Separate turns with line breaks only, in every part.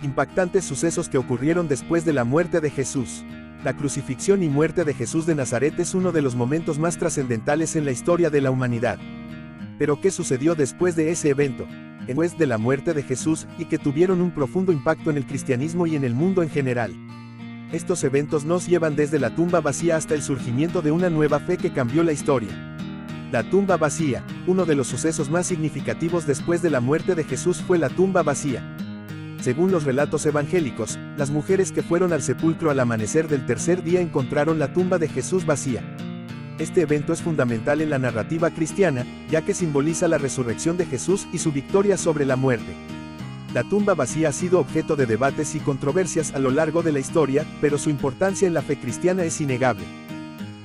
Impactantes sucesos que ocurrieron después de la muerte de Jesús. La crucifixión y muerte de Jesús de Nazaret es uno de los momentos más trascendentales en la historia de la humanidad. Pero ¿qué sucedió después de ese evento? Después de la muerte de Jesús, y que tuvieron un profundo impacto en el cristianismo y en el mundo en general. Estos eventos nos llevan desde la tumba vacía hasta el surgimiento de una nueva fe que cambió la historia. La tumba vacía, uno de los sucesos más significativos después de la muerte de Jesús fue la tumba vacía. Según los relatos evangélicos, las mujeres que fueron al sepulcro al amanecer del tercer día encontraron la tumba de Jesús vacía. Este evento es fundamental en la narrativa cristiana, ya que simboliza la resurrección de Jesús y su victoria sobre la muerte. La tumba vacía ha sido objeto de debates y controversias a lo largo de la historia, pero su importancia en la fe cristiana es innegable.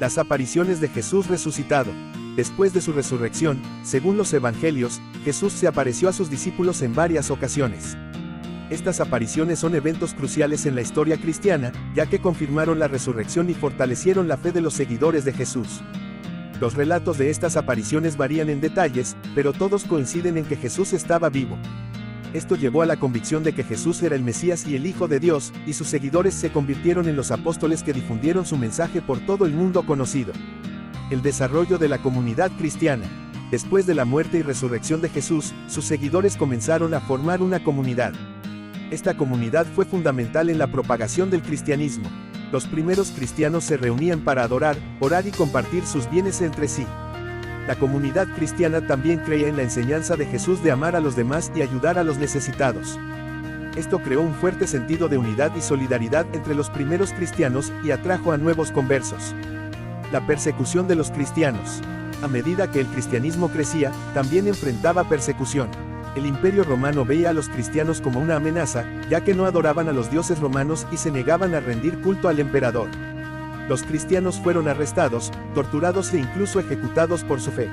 Las apariciones de Jesús resucitado. Después de su resurrección, según los evangelios, Jesús se apareció a sus discípulos en varias ocasiones. Estas apariciones son eventos cruciales en la historia cristiana, ya que confirmaron la resurrección y fortalecieron la fe de los seguidores de Jesús. Los relatos de estas apariciones varían en detalles, pero todos coinciden en que Jesús estaba vivo. Esto llevó a la convicción de que Jesús era el Mesías y el Hijo de Dios, y sus seguidores se convirtieron en los apóstoles que difundieron su mensaje por todo el mundo conocido. El desarrollo de la comunidad cristiana. Después de la muerte y resurrección de Jesús, sus seguidores comenzaron a formar una comunidad. Esta comunidad fue fundamental en la propagación del cristianismo. Los primeros cristianos se reunían para adorar, orar y compartir sus bienes entre sí. La comunidad cristiana también creía en la enseñanza de Jesús de amar a los demás y ayudar a los necesitados. Esto creó un fuerte sentido de unidad y solidaridad entre los primeros cristianos y atrajo a nuevos conversos. La persecución de los cristianos. A medida que el cristianismo crecía, también enfrentaba persecución. El Imperio Romano veía a los cristianos como una amenaza, ya que no adoraban a los dioses romanos y se negaban a rendir culto al emperador. Los cristianos fueron arrestados, torturados e incluso ejecutados por su fe.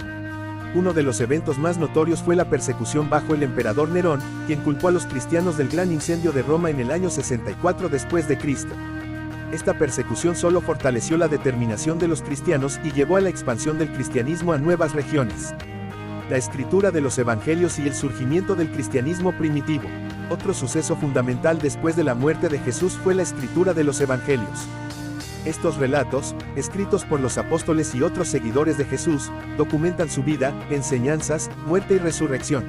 Uno de los eventos más notorios fue la persecución bajo el emperador Nerón, quien culpó a los cristianos del gran incendio de Roma en el año 64 después de Cristo. Esta persecución solo fortaleció la determinación de los cristianos y llevó a la expansión del cristianismo a nuevas regiones. La escritura de los evangelios y el surgimiento del cristianismo primitivo. Otro suceso fundamental después de la muerte de Jesús fue la escritura de los evangelios. Estos relatos, escritos por los apóstoles y otros seguidores de Jesús, documentan su vida, enseñanzas, muerte y resurrección.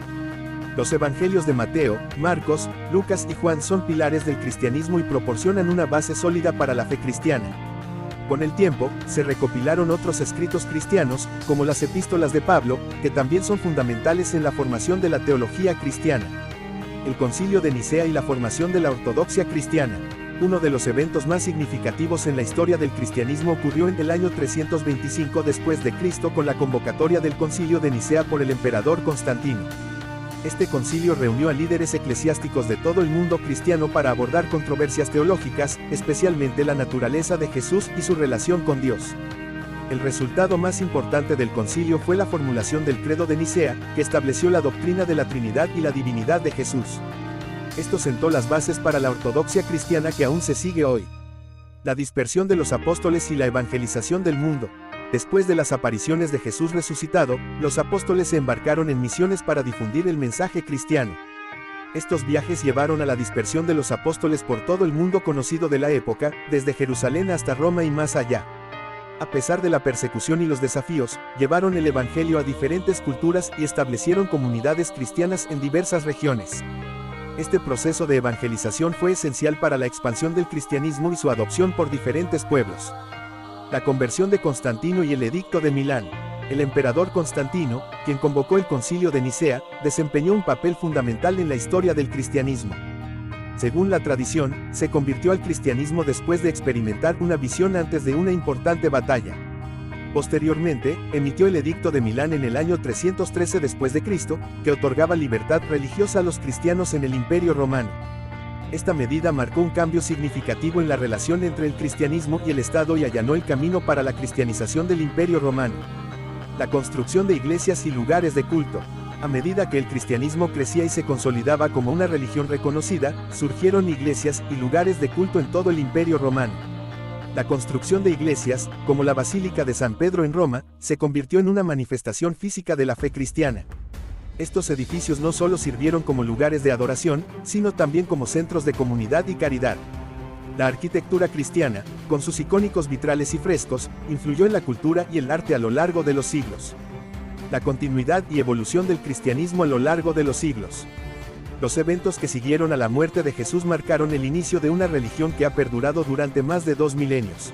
Los evangelios de Mateo, Marcos, Lucas y Juan son pilares del cristianismo y proporcionan una base sólida para la fe cristiana. Con el tiempo, se recopilaron otros escritos cristianos, como las epístolas de Pablo, que también son fundamentales en la formación de la teología cristiana. El Concilio de Nicea y la formación de la ortodoxia cristiana. Uno de los eventos más significativos en la historia del cristianismo ocurrió en el año 325 después de Cristo con la convocatoria del Concilio de Nicea por el emperador Constantino. Este concilio reunió a líderes eclesiásticos de todo el mundo cristiano para abordar controversias teológicas, especialmente la naturaleza de Jesús y su relación con Dios. El resultado más importante del concilio fue la formulación del Credo de Nicea, que estableció la doctrina de la Trinidad y la divinidad de Jesús. Esto sentó las bases para la ortodoxia cristiana que aún se sigue hoy. La dispersión de los apóstoles y la evangelización del mundo. Después de las apariciones de Jesús resucitado, los apóstoles se embarcaron en misiones para difundir el mensaje cristiano. Estos viajes llevaron a la dispersión de los apóstoles por todo el mundo conocido de la época, desde Jerusalén hasta Roma y más allá. A pesar de la persecución y los desafíos, llevaron el evangelio a diferentes culturas y establecieron comunidades cristianas en diversas regiones. Este proceso de evangelización fue esencial para la expansión del cristianismo y su adopción por diferentes pueblos. La conversión de Constantino y el Edicto de Milán. El emperador Constantino, quien convocó el Concilio de Nicea, desempeñó un papel fundamental en la historia del cristianismo. Según la tradición, se convirtió al cristianismo después de experimentar una visión antes de una importante batalla. Posteriormente, emitió el Edicto de Milán en el año 313 después de Cristo, que otorgaba libertad religiosa a los cristianos en el Imperio Romano. Esta medida marcó un cambio significativo en la relación entre el cristianismo y el Estado y allanó el camino para la cristianización del Imperio Romano. La construcción de iglesias y lugares de culto. A medida que el cristianismo crecía y se consolidaba como una religión reconocida, surgieron iglesias y lugares de culto en todo el Imperio Romano. La construcción de iglesias, como la Basílica de San Pedro en Roma, se convirtió en una manifestación física de la fe cristiana. Estos edificios no solo sirvieron como lugares de adoración, sino también como centros de comunidad y caridad. La arquitectura cristiana, con sus icónicos vitrales y frescos, influyó en la cultura y el arte a lo largo de los siglos. La continuidad y evolución del cristianismo a lo largo de los siglos. Los eventos que siguieron a la muerte de Jesús marcaron el inicio de una religión que ha perdurado durante más de 2 milenios.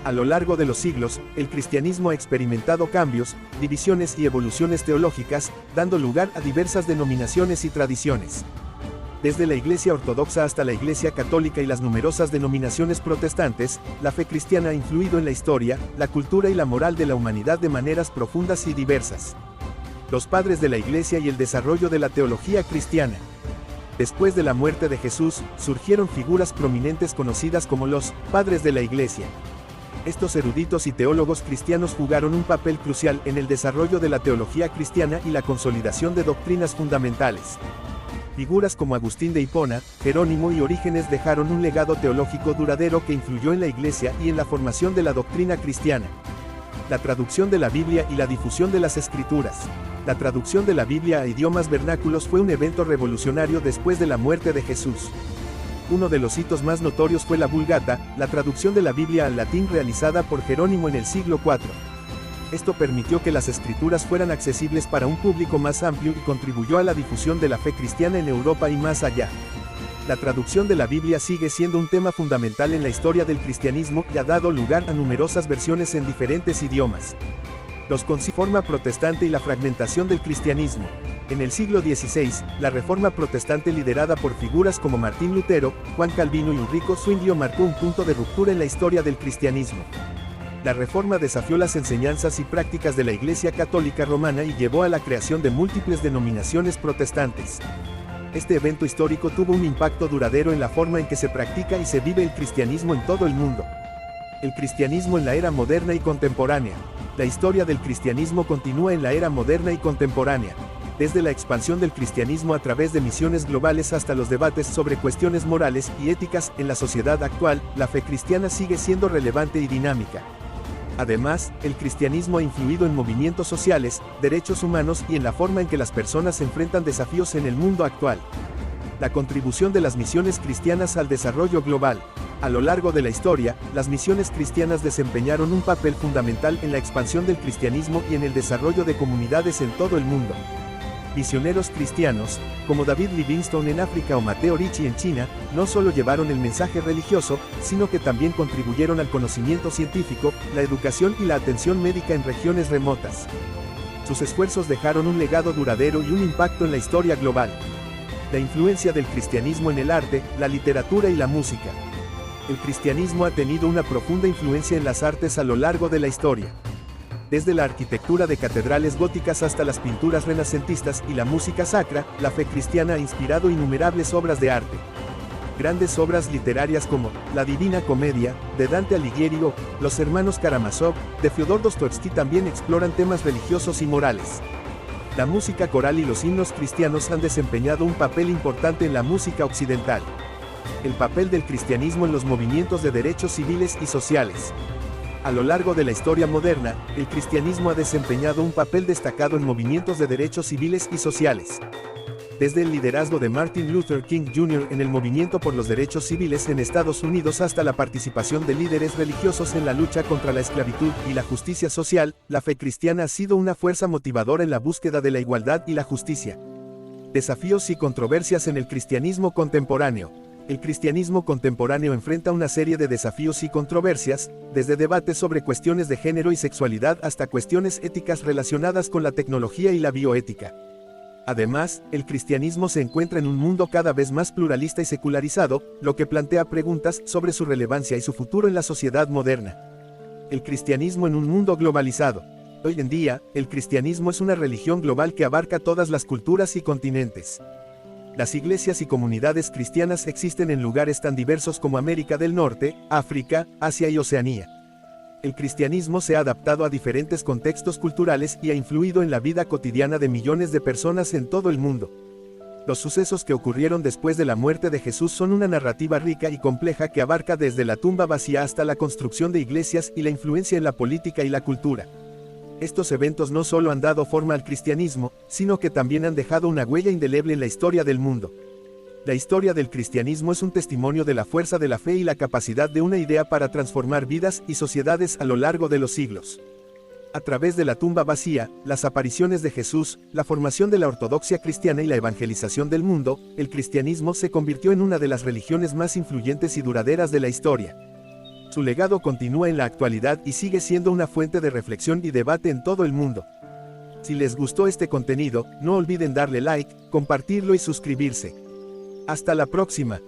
A lo largo de los siglos, el cristianismo ha experimentado cambios, divisiones y evoluciones teológicas, dando lugar a diversas denominaciones y tradiciones. Desde la Iglesia Ortodoxa hasta la Iglesia Católica y las numerosas denominaciones protestantes, la fe cristiana ha influido en la historia, la cultura y la moral de la humanidad de maneras profundas y diversas. Los padres de la Iglesia y el desarrollo de la teología cristiana. Después de la muerte de Jesús, surgieron figuras prominentes conocidas como los padres de la Iglesia. Estos eruditos y teólogos cristianos jugaron un papel crucial en el desarrollo de la teología cristiana y la consolidación de doctrinas fundamentales. Figuras como Agustín de Hipona, Jerónimo y Orígenes dejaron un legado teológico duradero que influyó en la Iglesia y en la formación de la doctrina cristiana. La traducción de la Biblia y la difusión de las Escrituras. La traducción de la Biblia a idiomas vernáculos fue un evento revolucionario después de la muerte de Jesús. Uno de los hitos más notorios fue la Vulgata, la traducción de la Biblia al latín realizada por Jerónimo en el siglo IV. Esto permitió que las escrituras fueran accesibles para un público más amplio y contribuyó a la difusión de la fe cristiana en Europa y más allá. La traducción de la Biblia sigue siendo un tema fundamental en la historia del cristianismo y ha dado lugar a numerosas versiones en diferentes idiomas. Los concilios, Reforma protestante y la fragmentación del cristianismo. En el siglo XVI, la Reforma protestante liderada por figuras como Martín Lutero, Juan Calvino y Ulrico Zwinglio marcó un punto de ruptura en la historia del cristianismo. La Reforma desafió las enseñanzas y prácticas de la Iglesia Católica Romana y llevó a la creación de múltiples denominaciones protestantes. Este evento histórico tuvo un impacto duradero en la forma en que se practica y se vive el cristianismo en todo el mundo. El cristianismo en la era moderna y contemporánea. La historia del cristianismo continúa en la era moderna y contemporánea. Desde la expansión del cristianismo a través de misiones globales hasta los debates sobre cuestiones morales y éticas en la sociedad actual, la fe cristiana sigue siendo relevante y dinámica. Además, el cristianismo ha influido en movimientos sociales, derechos humanos y en la forma en que las personas enfrentan desafíos en el mundo actual. La contribución de las misiones cristianas al desarrollo global. A lo largo de la historia, las misiones cristianas desempeñaron un papel fundamental en la expansión del cristianismo y en el desarrollo de comunidades en todo el mundo. Misioneros cristianos, como David Livingstone en África o Matteo Ricci en China, no solo llevaron el mensaje religioso, sino que también contribuyeron al conocimiento científico, la educación y la atención médica en regiones remotas. Sus esfuerzos dejaron un legado duradero y un impacto en la historia global. La influencia del cristianismo en el arte, la literatura y la música. El cristianismo ha tenido una profunda influencia en las artes a lo largo de la historia. Desde la arquitectura de catedrales góticas hasta las pinturas renacentistas y la música sacra, la fe cristiana ha inspirado innumerables obras de arte. Grandes obras literarias como La Divina Comedia, de Dante Alighieri o Los Hermanos Karamazov, de Fyodor Dostoevsky también exploran temas religiosos y morales. La música coral y los himnos cristianos han desempeñado un papel importante en la música occidental. El papel del cristianismo en los movimientos de derechos civiles y sociales. A lo largo de la historia moderna, el cristianismo ha desempeñado un papel destacado en movimientos de derechos civiles y sociales. Desde el liderazgo de Martin Luther King Jr. en el movimiento por los derechos civiles en Estados Unidos hasta la participación de líderes religiosos en la lucha contra la esclavitud y la justicia social, la fe cristiana ha sido una fuerza motivadora en la búsqueda de la igualdad y la justicia. Desafíos y controversias en el cristianismo contemporáneo. El cristianismo contemporáneo enfrenta una serie de desafíos y controversias, desde debates sobre cuestiones de género y sexualidad hasta cuestiones éticas relacionadas con la tecnología y la bioética. Además, el cristianismo se encuentra en un mundo cada vez más pluralista y secularizado, lo que plantea preguntas sobre su relevancia y su futuro en la sociedad moderna. El cristianismo en un mundo globalizado. Hoy en día, el cristianismo es una religión global que abarca todas las culturas y continentes. Las iglesias y comunidades cristianas existen en lugares tan diversos como América del Norte, África, Asia y Oceanía. El cristianismo se ha adaptado a diferentes contextos culturales y ha influido en la vida cotidiana de millones de personas en todo el mundo. Los sucesos que ocurrieron después de la muerte de Jesús son una narrativa rica y compleja que abarca desde la tumba vacía hasta la construcción de iglesias y la influencia en la política y la cultura. Estos eventos no solo han dado forma al cristianismo, sino que también han dejado una huella indeleble en la historia del mundo. La historia del cristianismo es un testimonio de la fuerza de la fe y la capacidad de una idea para transformar vidas y sociedades a lo largo de los siglos. A través de la tumba vacía, las apariciones de Jesús, la formación de la ortodoxia cristiana y la evangelización del mundo, el cristianismo se convirtió en una de las religiones más influyentes y duraderas de la historia. Su legado continúa en la actualidad y sigue siendo una fuente de reflexión y debate en todo el mundo. Si les gustó este contenido, no olviden darle like, compartirlo y suscribirse. Hasta la próxima.